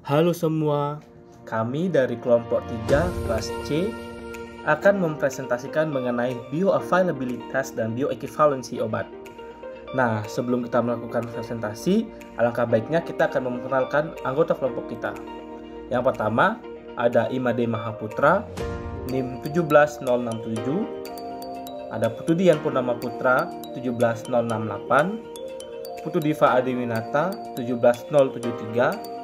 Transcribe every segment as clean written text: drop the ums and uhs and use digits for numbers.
Halo semua, kami dari kelompok 3 kelas C akan mempresentasikan mengenai bioavailabilitas dan bioequivalensi obat. Nah, sebelum kita melakukan presentasi, alangkah baiknya kita akan memperkenalkan anggota kelompok kita. Yang pertama, ada Imade Mahaputra, NIM 17067, ada Putu Dian Purnama Putra, 17068, Putu Diva Adiwinata, 17073,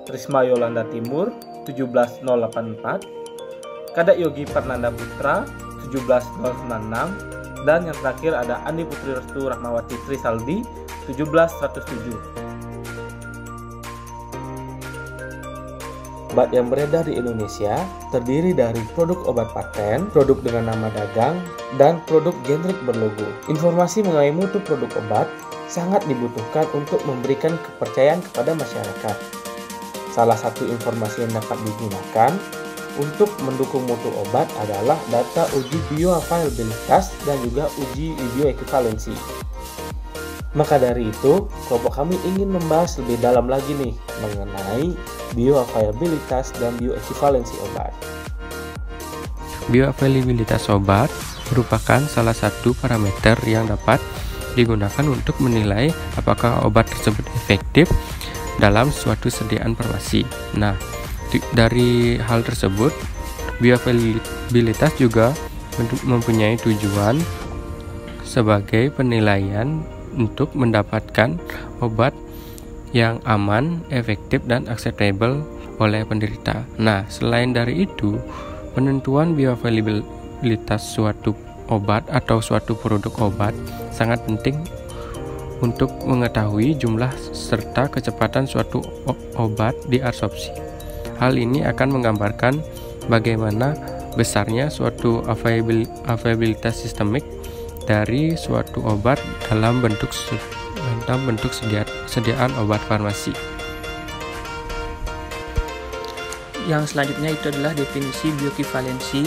Trisma Yolanda Timur 17084, Kadek Yogi Pernanda Putra 17096, dan yang terakhir ada Andi Putri Restu Rahmawati Trisaldi 17107. Obat yang beredar di Indonesia terdiri dari produk obat paten, produk dengan nama dagang, dan produk generik berlogo. Informasi mengenai mutu produk obat sangat dibutuhkan untuk memberikan kepercayaan kepada masyarakat. Salah satu informasi yang dapat digunakan untuk mendukung mutu obat adalah data uji bioavailabilitas dan juga uji bioequivalensi. Maka dari itu, kelompok kami ingin membahas lebih dalam lagi nih mengenai bioavailabilitas dan bioequivalensi obat. Bioavailabilitas obat merupakan salah satu parameter yang dapat digunakan untuk menilai apakah obat tersebut efektif dalam suatu sediaan farmasi. Nah, dari hal tersebut, bioavailabilitas juga mempunyai tujuan sebagai penilaian untuk mendapatkan obat yang aman, efektif, dan akseptabel oleh penderita. Nah, selain dari itu, penentuan bioavailabilitas suatu obat atau suatu produk obat sangat penting untuk mengetahui jumlah serta kecepatan suatu obat diabsorpsi. Hal ini akan menggambarkan bagaimana besarnya suatu availabilitas sistemik dari suatu obat dalam bentuk sediaan obat farmasi. Yang selanjutnya itu adalah definisi bioequivalensi,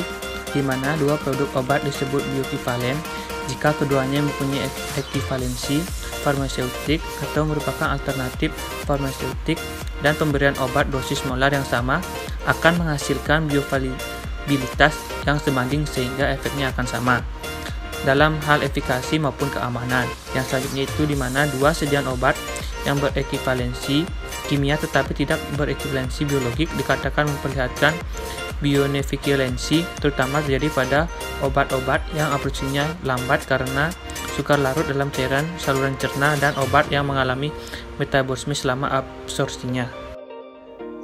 di mana dua produk obat disebut bioekivalen jika keduanya mempunyai ekivalensi farmaseutik atau merupakan alternatif farmaseutik, dan pemberian obat dosis molar yang sama akan menghasilkan bioavailabilitas yang sebanding sehingga efeknya akan sama dalam hal efikasi maupun keamanan. Yang selanjutnya itu di mana dua sediaan obat yang berekivalensi kimia tetapi tidak berekivalensi biologik dikatakan memperlihatkan bionevigilensi, terutama terjadi pada obat-obat yang absorpsinya lambat karena sukar larut dalam cairan saluran cerna dan obat yang mengalami metabolisme selama absorpsinya.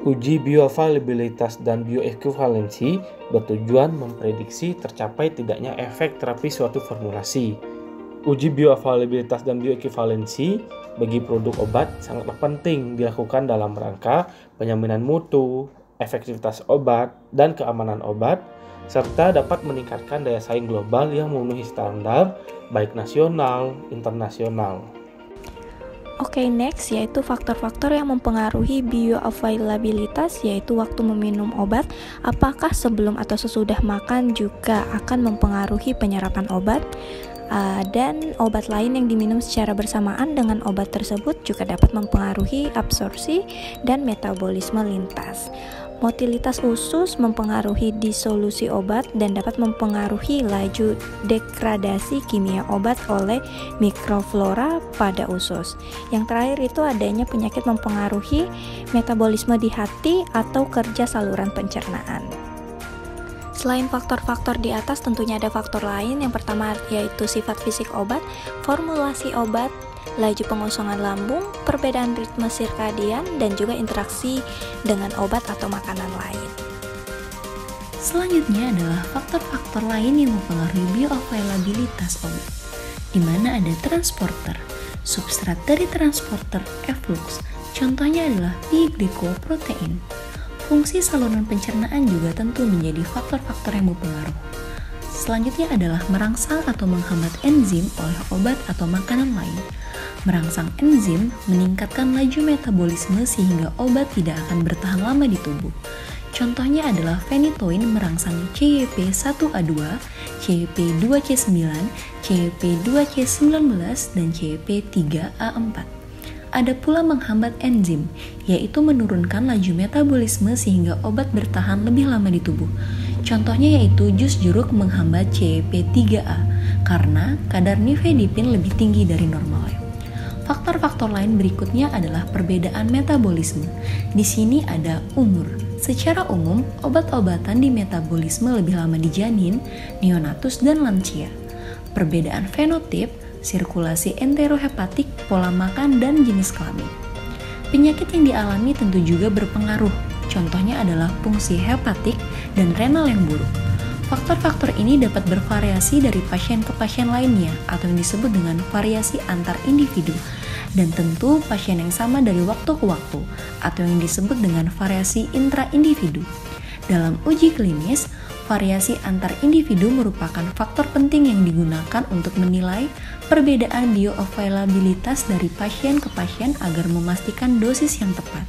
Uji bioavailabilitas dan bioequivalensi bertujuan memprediksi tercapai tidaknya efek terapi suatu formulasi. Uji bioavailabilitas dan bioequivalensi bagi produk obat sangat penting dilakukan dalam rangka penjaminan mutu, efektivitas obat, dan keamanan obat, serta dapat meningkatkan daya saing global yang memenuhi standar baik nasional, internasional. Oke, next yaitu faktor-faktor yang mempengaruhi bioavailabilitas, yaitu waktu meminum obat. Apakah sebelum atau sesudah makan juga akan mempengaruhi penyerapan obat? Dan obat lain yang diminum secara bersamaan dengan obat tersebut juga dapat mempengaruhi absorpsi dan metabolisme lintas. Motilitas usus mempengaruhi disolusi obat dan dapat mempengaruhi laju degradasi kimia obat oleh mikroflora pada usus. Yang terakhir itu adanya penyakit mempengaruhi metabolisme di hati atau kerja saluran pencernaan. Selain faktor-faktor di atas, tentunya ada faktor lain. Yang pertama yaitu sifat fisik obat, formulasi obat, laju pengosongan lambung, perbedaan ritme sirkadian, dan juga interaksi dengan obat atau makanan lain. Selanjutnya adalah faktor-faktor lain yang mempengaruhi bioavailabilitas obat, di mana ada transporter, substrat dari transporter efflux, contohnya adalah D-glycoprotein. Fungsi saluran pencernaan juga tentu menjadi faktor-faktor yang berpengaruh. Selanjutnya adalah merangsang atau menghambat enzim oleh obat atau makanan lain. Merangsang enzim meningkatkan laju metabolisme sehingga obat tidak akan bertahan lama di tubuh. Contohnya adalah phenytoin merangsang CYP1A2, CYP2C9, CYP2C19, dan CYP3A4. Ada pula menghambat enzim, yaitu menurunkan laju metabolisme sehingga obat bertahan lebih lama di tubuh. Contohnya yaitu jus jeruk menghambat CYP3A karena kadar nifedipin lebih tinggi dari normalnya. Faktor-faktor lain berikutnya adalah perbedaan metabolisme. Di sini ada umur. Secara umum, obat-obatan di metabolisme lebih lama di janin, neonatus, dan lansia. Perbedaan fenotip, sirkulasi enterohepatik, pola makan, dan jenis kelamin. Penyakit yang dialami tentu juga berpengaruh, contohnya adalah fungsi hepatik dan renal yang buruk. Faktor-faktor ini dapat bervariasi dari pasien ke pasien lainnya atau yang disebut dengan variasi antar individu, dan tentu pasien yang sama dari waktu ke waktu atau yang disebut dengan variasi intra-individu. Dalam uji klinis, variasi antar individu merupakan faktor penting yang digunakan untuk menilai perbedaan bioavailabilitas dari pasien ke pasien agar memastikan dosis yang tepat.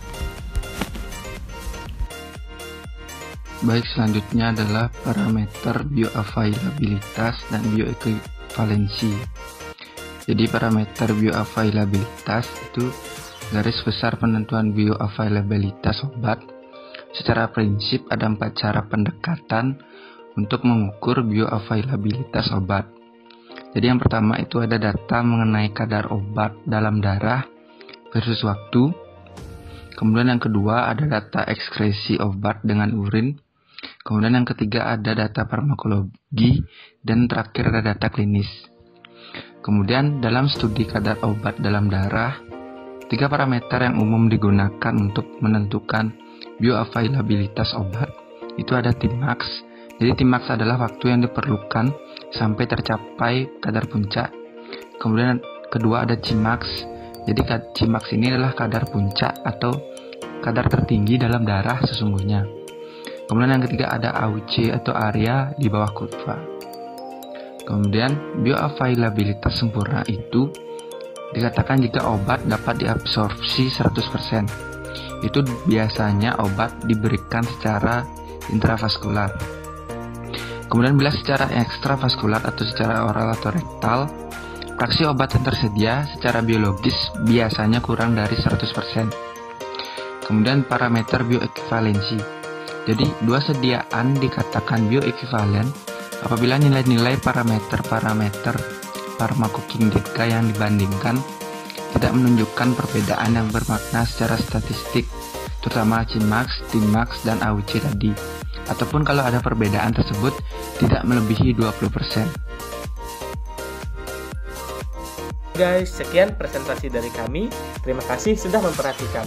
Baik, selanjutnya adalah parameter bioavailabilitas dan bioequivalensi. Jadi parameter bioavailabilitas itu garis besar penentuan bioavailabilitas obat. Secara prinsip ada 4 cara pendekatan untuk mengukur bioavailabilitas obat. Jadi yang pertama itu ada data mengenai kadar obat dalam darah versus waktu. Kemudian yang kedua ada data ekskresi obat dengan urin. Kemudian yang ketiga ada data farmakologi, dan terakhir ada data klinis. Kemudian dalam studi kadar obat dalam darah, 3 parameter yang umum digunakan untuk menentukan bioavailabilitas obat itu ada Tmax. Jadi Tmax adalah waktu yang diperlukan sampai tercapai kadar puncak. Kemudian kedua ada Cmax. Jadi Cmax ini adalah kadar puncak atau kadar tertinggi dalam darah sesungguhnya. Kemudian yang ketiga ada AUC atau area di bawah kurva. Kemudian bioavailabilitas sempurna itu dikatakan jika obat dapat diabsorpsi 100%. Itu biasanya obat diberikan secara intravaskular. Kemudian bila secara ekstravaskular atau secara oral atau rektal, fraksi obat yang tersedia secara biologis biasanya kurang dari 100%. Kemudian parameter bioequivalensi. Jadi, dua sediaan dikatakan bioekivalen apabila nilai-nilai parameter-parameter farmakokinetika yang dibandingkan tidak menunjukkan perbedaan yang bermakna secara statistik, terutama Cmax, Tmax, dan AUC tadi. Ataupun kalau ada perbedaan tersebut tidak melebihi 20%. Guys, sekian presentasi dari kami. Terima kasih sudah memperhatikan.